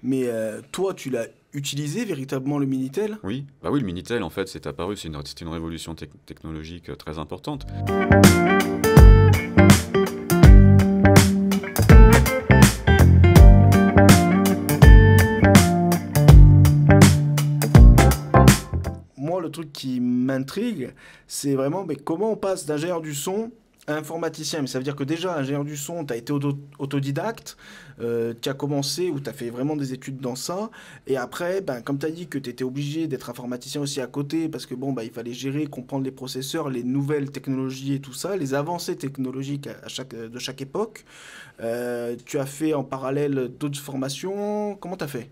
Mais toi, tu l'as utilisé véritablement le Minitel? Oui, bah oui, le Minitel, en fait, c'est apparu, c'est une révolution technologique très importante. Moi, le truc qui m'intrigue, c'est vraiment mais comment on passe d'ingénieur du son à informaticien. Mais ça veut dire que déjà, ingénieur du son, tu as été autodidacte, tu as commencé ou tu as fait vraiment des études dans ça. Et après, ben, comme tu as dit que tu étais obligé d'être informaticien aussi à côté, parce que bon, ben, il fallait gérer, comprendre les processeurs, les nouvelles technologies et tout ça, les avancées technologiques de chaque époque. Tu as fait en parallèle d'autres formations. Comment tu as fait?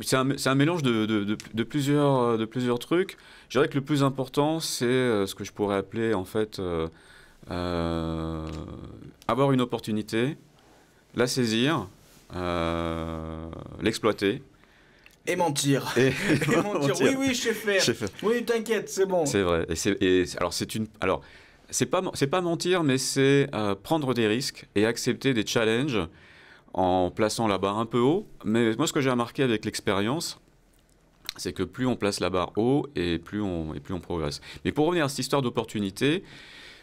C'est un mélange de plusieurs trucs. Je dirais que le plus important, c'est ce que je pourrais appeler en fait euh, avoir une opportunité, la saisir, l'exploiter Et mentir. et Et mentir. Oui, mentir. oui, je sais faire. Je sais faire. Oui, t'inquiète, c'est bon. C'est vrai. Alors c'est pas mentir, mais c'est prendre des risques et accepter des challenges en plaçant la barre un peu haut. Mais moi, ce que j'ai remarqué avec l'expérience, c'est que plus on place la barre haut et plus on progresse. Mais pour revenir à cette histoire d'opportunité,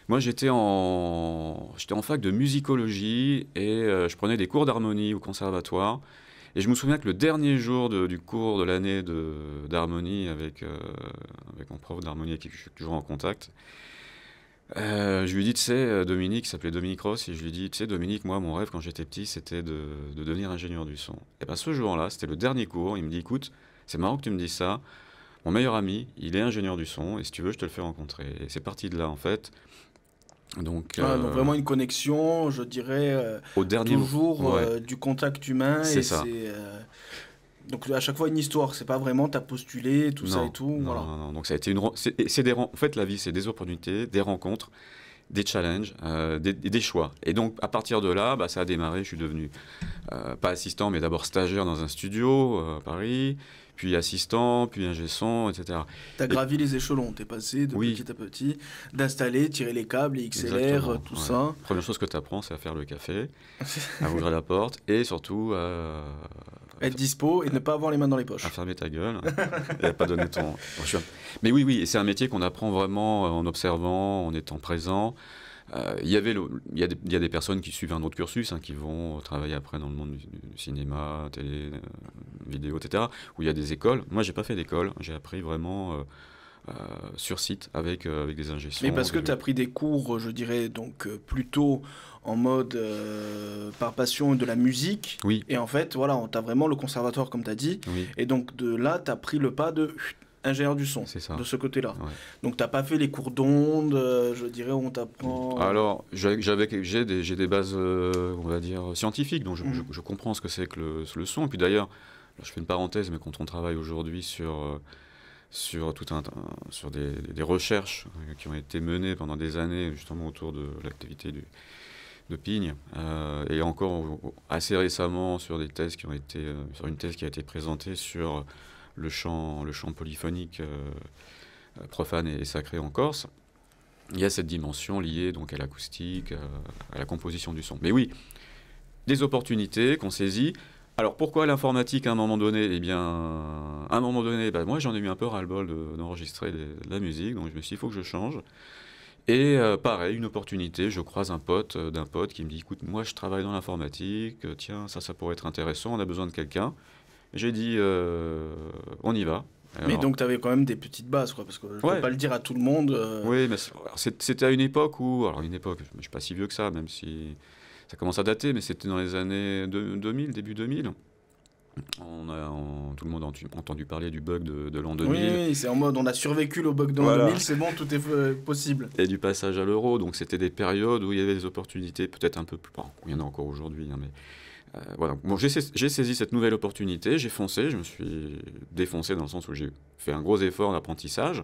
moi j'étais en fac de musicologie et je prenais des cours d'harmonie au conservatoire. Et je me souviens que le dernier jour du cours de l'année d'harmonie avec mon prof d'harmonie avec qui je suis toujours en contact, je lui ai dit, tu sais, Dominique, il s'appelait Dominique Ross, et je lui ai dit, tu sais, Dominique, moi, mon rêve quand j'étais petit, c'était de devenir ingénieur du son. Et bien ce jour-là, c'était le dernier cours, il me dit, écoute, c'est marrant que tu me dises ça, mon meilleur ami, il est ingénieur du son, et si tu veux, je te le fais rencontrer. Et c'est parti de là, en fait. Donc, Ah, donc vraiment une connexion, je dirais, au dernier moment, toujours ouais, du contact humain. c'est Et ça. c'est donc à chaque fois une histoire. C'est pas vraiment t'as postulé, tout ça et Non, tout. non, Voilà. non, non. Donc ça a été en fait, la vie, c'est des opportunités, des rencontres, des challenges, des choix. Et donc, à partir de là, bah, ça a démarré. Je suis devenu, pas assistant, mais d'abord stagiaire dans un studio à Paris, puis assistant, puis ingé son, etc. T'as Et, gravi les échelons. T'es passé de oui, petit à petit, d'installer, tirer les câbles, les XLR, exactement. tout Ouais. ça. Première chose que tu apprends, c'est à faire le café, à ouvrir la porte, et surtout Être dispo et ne pas avoir les mains dans les à poches. fermer ta gueule et à pas donner ton... Bon, mais oui, oui, et c'est un métier qu'on apprend vraiment en observant, en étant présent. Il y a des personnes qui suivent un autre cursus, hein, qui vont travailler après dans le monde du cinéma, télé, vidéo, etc., où il y a des écoles. Moi, j'ai pas fait d'école, j'ai appris vraiment sur site avec des ingé Mais son. parce que tu as pris des cours, je dirais, donc plutôt en mode par passion de la musique. Oui, Et en fait, voilà, on t'a vraiment le conservatoire, comme tu as dit. oui, Et donc de là, tu as pris le pas de ingénieur du son, c'est ça. de ce côté-là. Ouais. Donc t'as pas fait les cours d'ondes, je dirais, où on t'apprend. Alors, j'ai des bases, on va dire, scientifiques, donc je comprends ce que c'est que le son. Et puis d'ailleurs, là, je fais une parenthèse, mais quand on travaille aujourd'hui sur des recherches qui ont été menées pendant des années, justement autour de l'activité de Pigne, et encore assez récemment sur des thèses qui ont été, sur une thèse qui a été présentée sur le chant polyphonique profane et sacré en Corse. Il y a cette dimension liée donc à l'acoustique, à la composition du son. Mais oui, des opportunités qu'on saisit. Alors pourquoi l'informatique à un moment donné? Eh bien, à un moment donné, bah, moi j'en ai eu un peu ras-le-bol d'enregistrer de la musique, donc je me suis dit, il faut que je change. Et pareil, une opportunité, je croise un pote d'un pote qui me dit, écoute, moi je travaille dans l'informatique, tiens, ça pourrait être intéressant, on a besoin de quelqu'un. J'ai dit, on y va. Mais Alors, donc tu avais quand même des petites bases, quoi, parce que je peux ouais, pas le dire à tout le monde. oui, mais c'était à une époque où, alors une époque, je ne suis pas si vieux que ça, même si ça commence à dater, mais c'était dans les années 2000, début 2000. Tout le monde a entendu parler du bug de l'an Oui, 2000 oui, c'est en mode on a survécu au bug de l'an voilà, 2000, c'est bon, tout est possible. et du passage à l'euro. Donc c'était des périodes où il y avait des opportunités peut-être un peu plus... Bon, il y en a encore aujourd'hui, hein, mais voilà. Bon, j'ai saisi cette nouvelle opportunité, j'ai foncé, je me suis défoncé dans le sens où j'ai fait un gros effort d'apprentissage,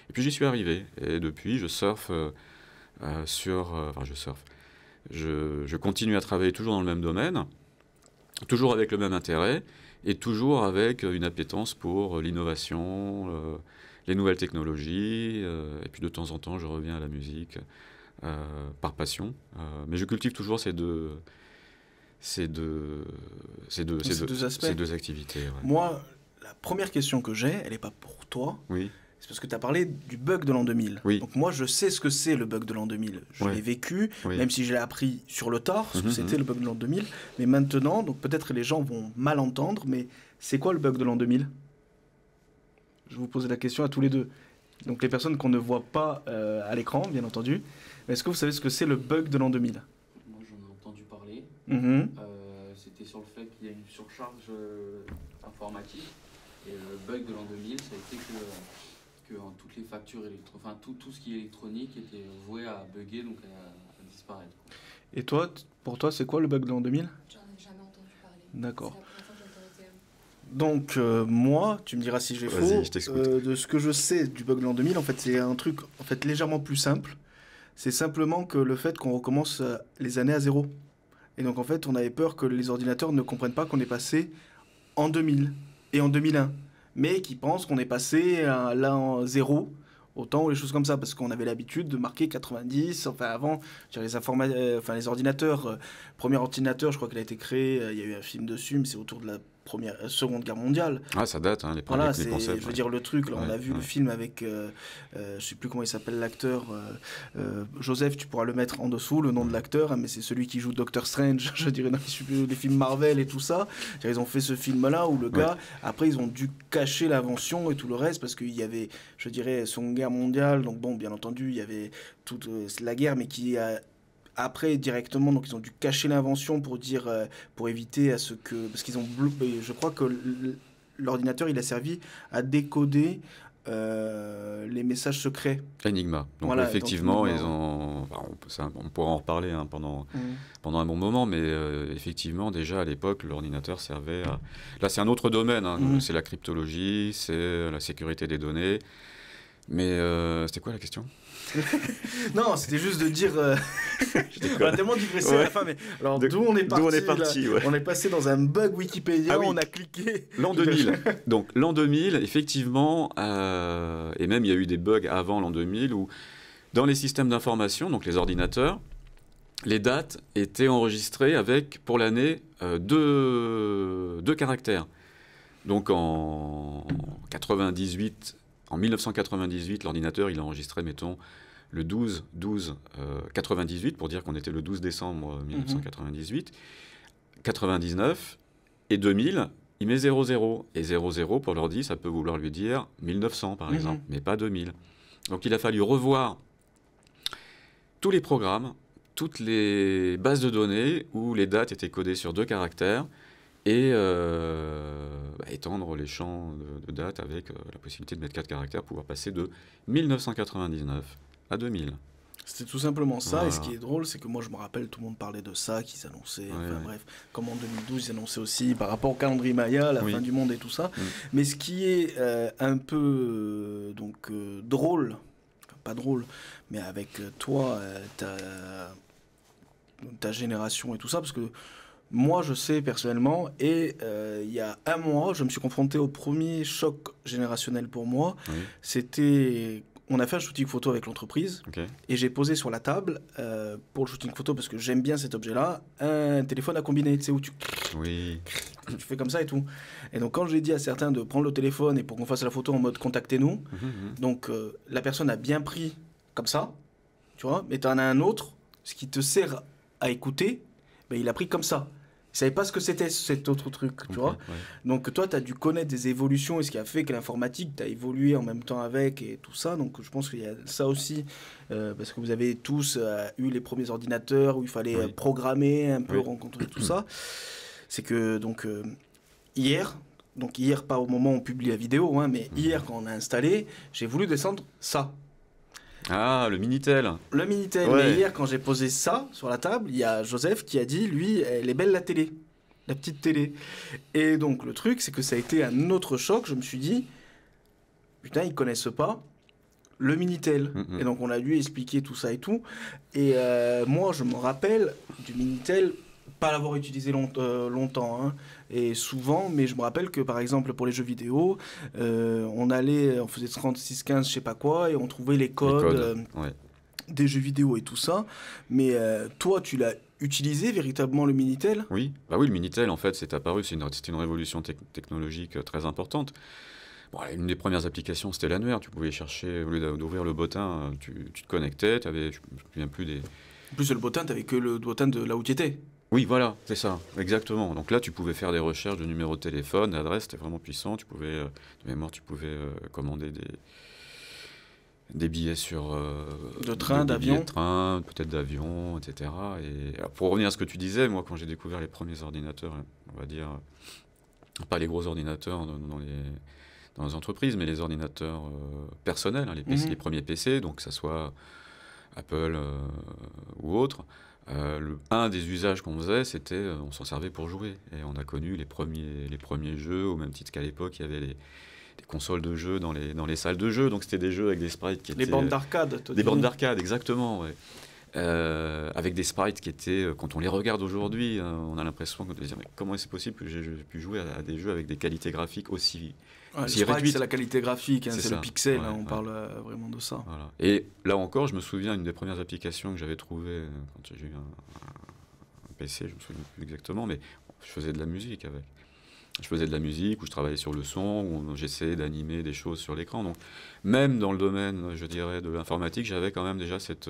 et puis j'y suis arrivé. Et depuis, je surfe enfin, je surfe. Je continue à travailler toujours dans le même domaine, toujours avec le même intérêt, et toujours avec une appétence pour l'innovation, les nouvelles technologies, et puis de temps en temps, je reviens à la musique par passion. Mais je cultive toujours aspects. ces deux activités. Ouais. Moi, la première question que j'ai, elle n'est pas pour toi. Oui. C'est parce que tu as parlé du bug de l'an 2000. Oui. Donc moi, je sais ce que c'est le bug de l'an 2000. Je l'ai vécu, même si je l'ai appris sur le tard, ce que c'était le bug de l'an 2000. Mais maintenant, donc peut-être les gens vont mal entendre, mais c'est quoi le bug de l'an 2000 ? Je vais vous poser la question à tous les deux. Donc les personnes qu'on ne voit pas à l'écran, bien entendu. Est-ce que vous savez ce que c'est le bug de l'an 2000 ? Moi, j'en ai entendu parler. C'était sur le fait qu'il y a une surcharge informatique. Et le bug de l'an 2000, ça a été que toutes les factures tout ce qui est électronique était voué à bugger, donc à disparaître. Et toi, pour toi, c'est quoi le bug de l'an 2000 ? J'en ai jamais entendu parler. D'accord. C'est la première fois que j'entends le terme. Donc moi, tu me diras si j'ai faux, de ce que je sais du bug de l'an 2000, en fait c'est un truc légèrement plus simple. C'est simplement que le fait qu'on recommence les années à zéro. Et donc en fait on avait peur que les ordinateurs ne comprennent pas qu'on est passé en 2000 et en 2001, mais qu'ils pensent qu'on est passé à l'an zéro, autant ou les choses comme ça, parce qu'on avait l'habitude de marquer 90, enfin avant, les ordinateurs, premier ordinateur, je crois qu'il a été créé, il y a eu un film dessus, mais c'est autour de la Seconde Guerre mondiale. Ah, ça date, hein, les Voilà, concepts. je veux dire, le truc, là, on a vu le film avec, je sais plus comment il s'appelle l'acteur, Joseph, tu pourras le mettre en dessous, le nom de l'acteur, hein, mais c'est celui qui joue Doctor Strange, je dirais, dans les films Marvel et tout ça. Ils ont fait ce film-là où le gars, après, ils ont dû cacher l'invention et tout le reste, parce qu'il y avait, je dirais, Seconde Guerre mondiale, donc bon, bien entendu, il y avait toute la guerre, mais qui a... Après, directement, donc ils ont dû cacher l'invention pour dire, pour éviter à ce que... Parce qu'ils ont... Je crois que l'ordinateur, il a servi à décoder les messages secrets. Enigma. Donc voilà, effectivement, donc, ils ont... Enfin, on pourra en reparler hein, pendant un bon moment, mais effectivement, déjà à l'époque, l'ordinateur servait à... Là, c'est un autre domaine. Hein, c'est la cryptologie, c'est la sécurité des données. Mais c'était quoi la question ? Non, c'était juste de dire. On a tellement digressé à la fin, mais alors d'où on est parti, là, on est passé dans un bug Wikipédia, on a cliqué. L'an 2000. Donc l'an 2000, effectivement, et même il y a eu des bugs avant l'an 2000 où dans les systèmes d'information, donc les ordinateurs, les dates étaient enregistrées avec pour l'année deux caractères. Donc en 1998, l'ordinateur, il a enregistré, mettons, le 12-12-98, pour dire qu'on était le 12 décembre 1998. 99 et 2000, il met 00. Et 00, pour l'ordi, ça peut vouloir lui dire 1900, par exemple, mais pas 2000. Donc il a fallu revoir tous les programmes, toutes les bases de données où les dates étaient codées sur 2 caractères, et étendre les champs de date avec la possibilité de mettre 4 caractères pour pouvoir passer de 1999 à 2000. C'était tout simplement ça, et ce qui est drôle, c'est que moi je me rappelle, tout le monde parlait de ça, qu'ils annonçaient, bref, comme en 2012, ils annonçaient aussi par rapport au calendrier Maya, la fin du monde et tout ça. Mais ce qui est un peu drôle, enfin, pas drôle, mais avec toi, ta génération et tout ça, parce que moi, je sais personnellement, et il y a un mois, je me suis confronté au premier choc générationnel pour moi. C'était... On a fait un shooting photo avec l'entreprise, et j'ai posé sur la table, pour le shooting photo, parce que j'aime bien cet objet-là, un téléphone à combiner, tu sais, où tu fais comme ça et tout. Et donc, quand j'ai dit à certains de prendre le téléphone et pour qu'on fasse la photo en mode contactez-nous, donc la personne a bien pris comme ça, tu vois, mais tu en as un autre, ce qui te sert à écouter, ben, il a pris comme ça. Il savait pas ce que c'était cet autre truc, tu vois. Donc toi, tu as dû connaître des évolutions et ce qui a fait que l'informatique, tu as évolué en même temps avec et tout ça. Donc je pense qu'il y a ça aussi, parce que vous avez tous eu les premiers ordinateurs où il fallait programmer, un peu rencontrer tout ça. C'est que donc hier, pas au moment où on publie la vidéo, hein, mais hier quand on a installé, j'ai voulu descendre ça. Ah, le Minitel. Le Minitel. Mais hier, quand j'ai posé ça sur la table, il y a Joseph qui a dit, lui, elle est belle la télé, la petite télé. Et donc, le truc, c'est que ça a été un autre choc. Je me suis dit, putain, ils connaissent pas le Minitel. Et donc, on a dû expliquer tout ça et tout. Et moi, je me rappelle du Minitel, pas l'avoir utilisé longtemps, hein, et souvent, mais je me rappelle que par exemple pour les jeux vidéo, on faisait 3615 je sais pas quoi, et on trouvait les codes. Des jeux vidéo et tout ça, mais toi tu l'as utilisé véritablement le Minitel? Oui, bah oui, le Minitel, en fait, c'est apparu, c'était une révolution technologique très importante. Bon, une des premières applications, c'était l'annuaire. Tu pouvais chercher, au lieu d'ouvrir le bottin, tu te connectais, je ne me souviens plus des... En plus, le bottin, tu n'avais que le bottin de là où tu étais. Oui, voilà, c'est ça, exactement. Donc là, tu pouvais faire des recherches de numéros de téléphone, d'adresses, c'était vraiment puissant. Tu pouvais, de mémoire, tu pouvais commander des billets de train, d'avion. Billets de train, peut-être d'avion, etc. Et alors, pour revenir à ce que tu disais, moi, quand j'ai découvert les premiers ordinateurs, on va dire, pas les gros ordinateurs dans les entreprises, mais les ordinateurs personnels, hein, les premiers PC, donc que ce soit Apple ou autre. Un des usages qu'on faisait, c'était on s'en servait pour jouer. Et on a connu les premiers jeux, au même titre qu'à l'époque, il y avait des consoles de jeux dans les salles de jeu. Donc c'était des jeux avec des sprites qui étaient... Les bandes d'arcade. Des bandes d'arcade, exactement, ouais. Avec des sprites qui étaient, quand on les regarde aujourd'hui, on a l'impression de dire mais comment c'est possible que j'ai pu jouer à des jeux avec des qualités graphiques aussi réduites. C'est la qualité graphique, hein, c'est le pixel, ouais, on parle vraiment de ça. Voilà. Et là encore, je me souviens une des premières applications que j'avais trouvées quand j'ai eu un PC, je me souviens plus exactement, mais je faisais de la musique avec. Je faisais de la musique, où je travaillais sur le son, où j'essayais d'animer des choses sur l'écran. Donc, même dans le domaine, je dirais, de l'informatique, j'avais quand même déjà cette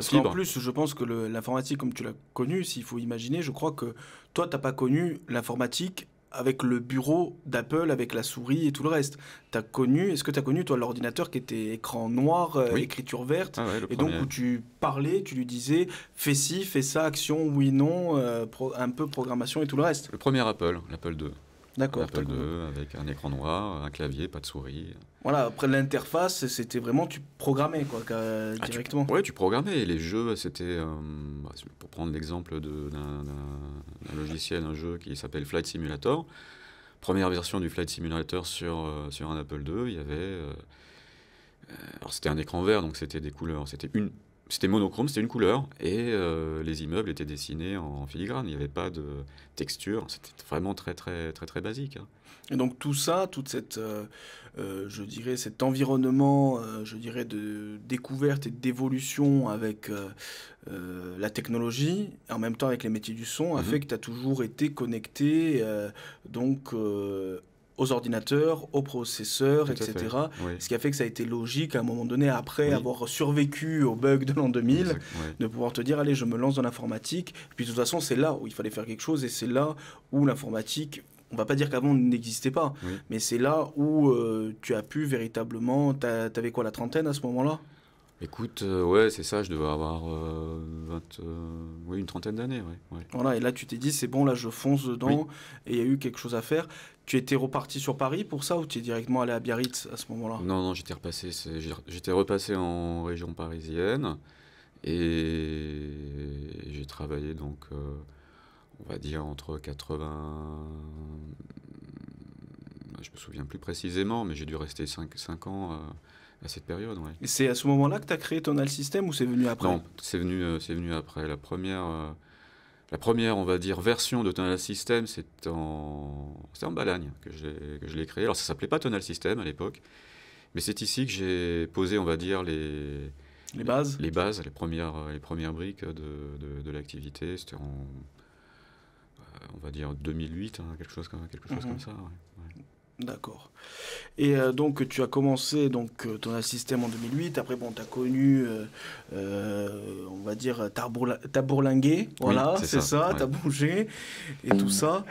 fibre. En plus, je pense que l'informatique, comme tu l'as connue, s'il faut imaginer, je crois que toi, tu n'as pas connu l'informatique avec le bureau d'Apple, avec la souris et tout le reste. Est-ce que tu as connu, toi, l'ordinateur qui était écran noir, écriture verte, et donc où tu parlais, tu lui disais, fais ci, fais ça, action, oui, non, un peu programmation et tout le reste. Le premier Apple, l'Apple II. D'accord. Apple II avec un écran noir, un clavier, pas de souris. Voilà, après l'interface, c'était vraiment, tu programmais quoi, directement. Oui, tu programmais. Et les jeux, c'était, pour prendre l'exemple d'un logiciel, un jeu qui s'appelle Flight Simulator. Première version du Flight Simulator sur un Apple II, il y avait... alors c'était un écran vert, donc c'était des couleurs. C'était monochrome, c'était une couleur, et les immeubles étaient dessinés en filigrane. Il n'y avait pas de texture, c'était vraiment très, très, très, très basique. Hein. Et donc tout ça, toute cette, je dirais, cet environnement, je dirais, de découverte et d'évolution avec la technologie, et en même temps avec les métiers du son, a fait que tu as toujours été connecté, aux ordinateurs, aux processeurs, etc. Oui. Ce qui a fait que ça a été logique à un moment donné, après avoir survécu aux bugs de l'an 2000, de pouvoir te dire, allez, je me lance dans l'informatique. Et puis de toute façon, c'est là où il fallait faire quelque chose, et c'est là où l'informatique, on va pas dire qu'avant n'existait pas, mais c'est là où tu as pu véritablement... T'avais quoi, la trentaine à ce moment-là? Écoute, ouais, c'est ça, je devais avoir une trentaine d'années. Ouais. Voilà, et là tu t'es dit, c'est bon, là je fonce dedans, et il y a eu quelque chose à faire. Tu étais reparti sur Paris pour ça, ou tu es directement allé à Biarritz à ce moment-là? Non, j'étais repassé en région parisienne, et j'ai travaillé donc, on va dire, entre 80... Je me souviens plus précisément, mais j'ai dû rester 5 ans... à cette période, oui. Et c'est à ce moment-là que tu as créé Tonal System, ou c'est venu après? Non, c'est venu après. La première, on va dire, version de Tonal System, c'était en Balagne que je l'ai créé. Alors, ça s'appelait pas Tonal System à l'époque, mais c'est ici que j'ai posé, on va dire, les bases, les premières briques de l'activité. C'était on va dire, 2008, hein, quelque chose comme ça. Ouais. D'accord. Et donc tu as commencé ton système en 2008. Après, bon, tu as connu, on va dire, t'as bourlingué. Voilà, c'est ça, t'as bougé et tout ça.